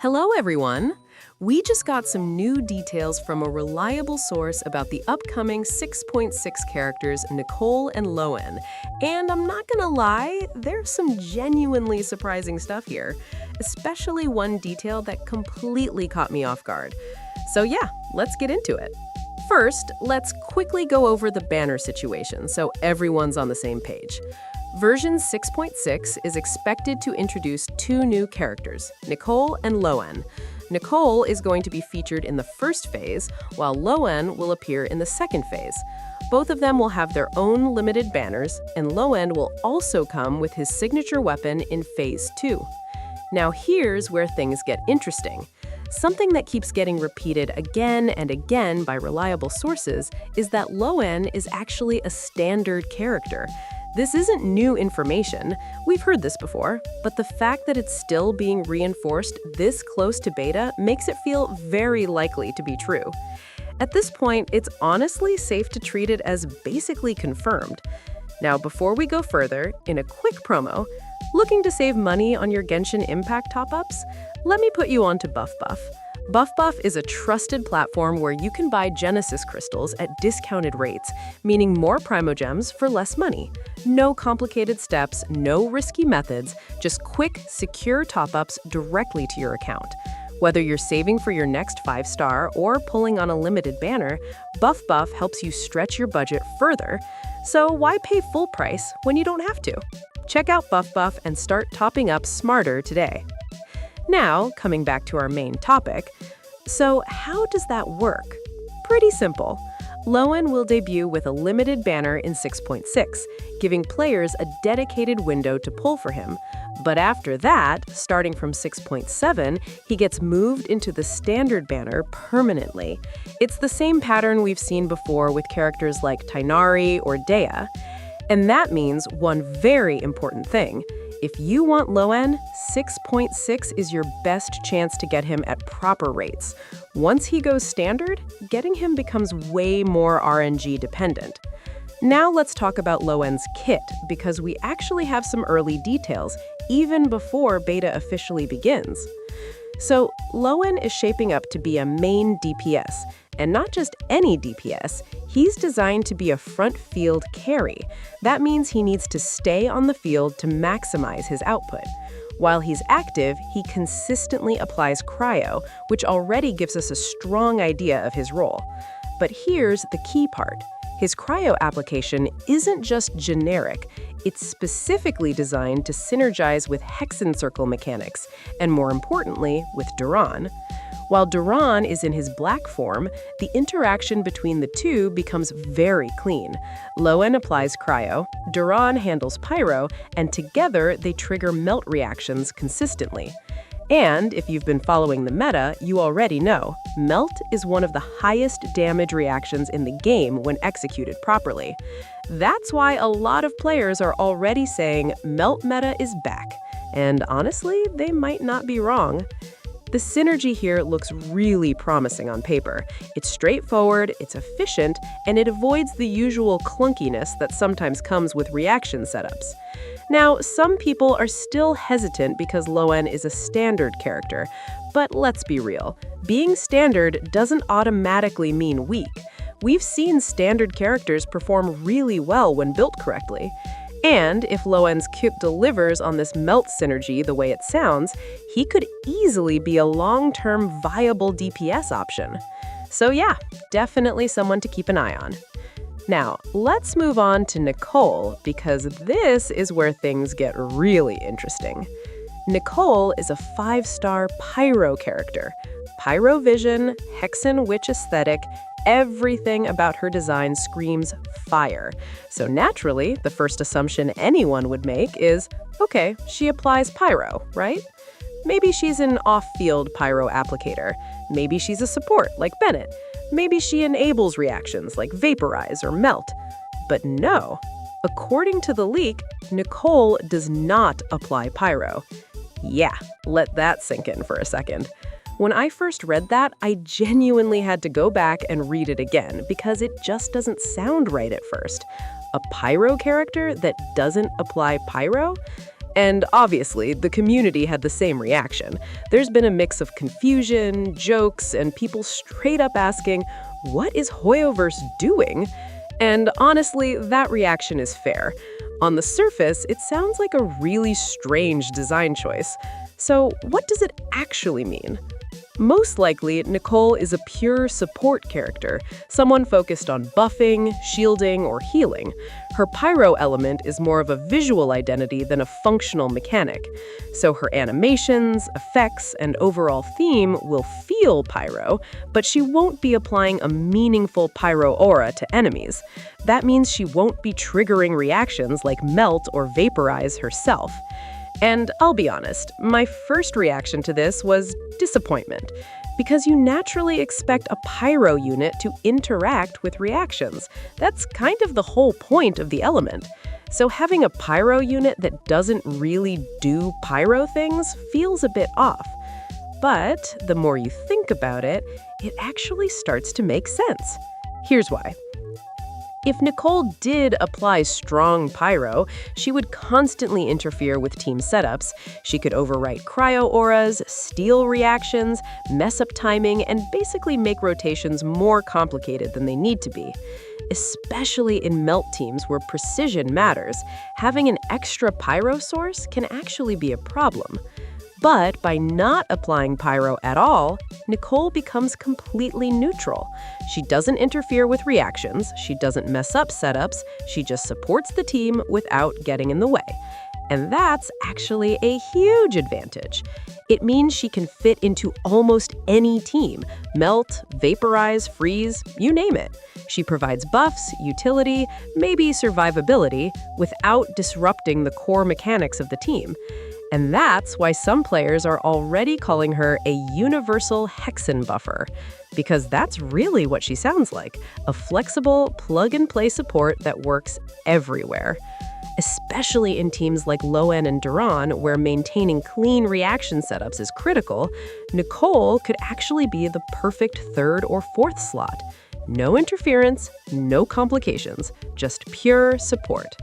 Hello, everyone! We just got some new details from a reliable source about the upcoming 6.6 characters Nicole and Lohen. And I'm not gonna lie, there's some genuinely surprising stuff here, especially one detail that completely caught me off guard. So yeah, let's get into it. First, let's quickly go over the banner situation so everyone's on the same page. Version 6.6 is expected to introduce two new characters, Nicole and Lohen. Nicole is going to be featured in the first phase, while Lohen will appear in the second phase. Both of them will have their own limited banners, and Lohen will also come with his signature weapon in Phase 2. Now here's where things get interesting. Something that keeps getting repeated again and again by reliable sources is that Lohen is actually a standard character. This isn't new information, we've heard this before, but the fact that it's still being reinforced this close to beta makes it feel very likely to be true. At this point, it's honestly safe to treat it as basically confirmed. Now, before we go further, in a quick promo, looking to save money on your Genshin Impact top-ups? Let me put you on to Buff. Buff is a trusted platform where you can buy Genesis crystals at discounted rates, meaning more Primogems for less money. No complicated steps, no risky methods, just quick, secure top-ups directly to your account. Whether you're saving for your next 5-star or pulling on a limited banner, Buff helps you stretch your budget further. So why pay full price when you don't have to? Check out Buff and start topping up smarter today. Now, coming back to our main topic, so how does that work? Pretty simple. Lohen will debut with a limited banner in 6.6, giving players a dedicated window to pull for him. But after that, starting from 6.7, he gets moved into the standard banner permanently. It's the same pattern we've seen before with characters like Tighnari or Dea. And that means one very important thing. If you want Lohen, 6.6 is your best chance to get him at proper rates. Once he goes standard, getting him becomes way more RNG dependent. Now let's talk about Lohen's kit, because we actually have some early details, even before beta officially begins. So Lohen is shaping up to be a main DPS, and not just any DPS, he's designed to be a front field carry. That means he needs to stay on the field to maximize his output. While he's active, he consistently applies cryo, which already gives us a strong idea of his role. But here's the key part. His cryo application isn't just generic, it's specifically designed to synergize with Hexen Circle mechanics, and more importantly, with Duran. While Duran is in his black form, the interaction between the two becomes very clean. Lohen applies cryo, Duran handles pyro, and together they trigger melt reactions consistently. And if you've been following the meta, you already know, melt is one of the highest damage reactions in the game when executed properly. That's why a lot of players are already saying melt meta is back. And honestly, they might not be wrong. The synergy here looks really promising on paper. It's straightforward, it's efficient, and it avoids the usual clunkiness that sometimes comes with reaction setups. Now, some people are still hesitant because Lohen is a standard character, but let's be real. Being standard doesn't automatically mean weak. We've seen standard characters perform really well when built correctly. And if Lohen's kit delivers on this melt synergy the way it sounds, he could easily be a long-term viable DPS option. So yeah, definitely someone to keep an eye on. Now, let's move on to Nicole, because this is where things get really interesting. Nicole is a 5-star pyro character. Pyro vision, Hexen witch aesthetic, everything about her design screams fire. So naturally, the first assumption anyone would make is, okay, she applies pyro, right? Maybe she's an off-field pyro applicator. Maybe she's a support, like Bennett. Maybe she enables reactions, like vaporize or melt. But no. According to the leak, Nicole does not apply pyro. Yeah, let that sink in for a second. When I first read that, I genuinely had to go back and read it again because it just doesn't sound right at first. A pyro character that doesn't apply pyro? And obviously, the community had the same reaction. There's been a mix of confusion, jokes, and people straight up asking, what is Hoyoverse doing? And honestly, that reaction is fair. On the surface, it sounds like a really strange design choice. So what does it actually mean? Most likely, Nicole is a pure support character, someone focused on buffing, shielding, or healing. Her pyro element is more of a visual identity than a functional mechanic. So her animations, effects, and overall theme will feel pyro, but she won't be applying a meaningful pyro aura to enemies. That means she won't be triggering reactions like melt or vaporize herself. And I'll be honest, my first reaction to this was disappointment, because you naturally expect a pyro unit to interact with reactions. That's kind of the whole point of the element. So having a pyro unit that doesn't really do pyro things feels a bit off. But the more you think about it, it actually starts to make sense. Here's why. If Nicole did apply strong pyro, she would constantly interfere with team setups. She could overwrite cryo auras, steal reactions, mess up timing, and basically make rotations more complicated than they need to be. Especially in melt teams where precision matters, having an extra pyro source can actually be a problem. But by not applying pyro at all, Nicole becomes completely neutral. She doesn't interfere with reactions, she doesn't mess up setups, she just supports the team without getting in the way. And that's actually a huge advantage. It means she can fit into almost any team, melt, vaporize, freeze, you name it. She provides buffs, utility, maybe survivability, without disrupting the core mechanics of the team. And that's why some players are already calling her a universal hexen buffer, because that's really what she sounds like, a flexible, plug-and-play support that works everywhere. Especially in teams like Lohen and Duran, where maintaining clean reaction setups is critical, Nicole could actually be the perfect third or fourth slot. No interference, no complications, just pure support.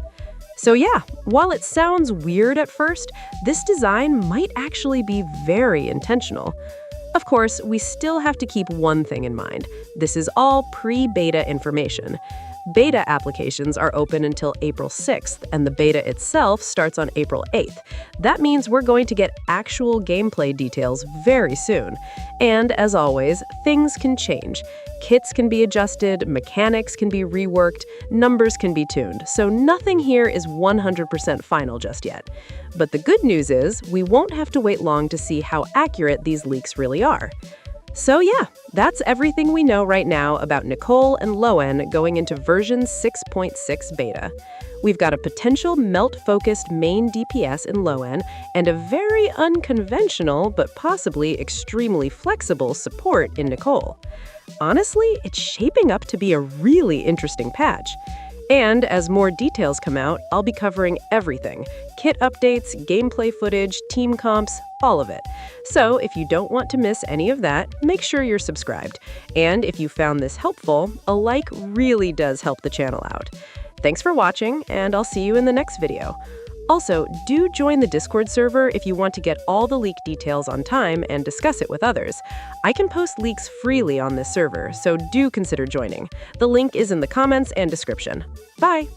So yeah, while it sounds weird at first, this design might actually be very intentional. Of course, we still have to keep one thing in mind. This is all pre-beta information. Beta applications are open until April 6th, and the beta itself starts on April 8th. That means we're going to get actual gameplay details very soon. And as always, things can change. Kits can be adjusted, mechanics can be reworked, numbers can be tuned, so nothing here is 100% final just yet. But the good news is, we won't have to wait long to see how accurate these leaks really are. So yeah, that's everything we know right now about Nicole and Lohen going into version 6.6 beta. We've got a potential melt-focused main DPS in Lohen and a very unconventional but possibly extremely flexible support in Nicole. Honestly, it's shaping up to be a really interesting patch. And as more details come out, I'll be covering everything: kit updates, gameplay footage, team comps, all of it. So if you don't want to miss any of that, make sure you're subscribed. And if you found this helpful, a like really does help the channel out. Thanks for watching, and I'll see you in the next video. Also, do join the Discord server if you want to get all the leak details on time and discuss it with others. I can post leaks freely on this server, so do consider joining. The link is in the comments and description. Bye!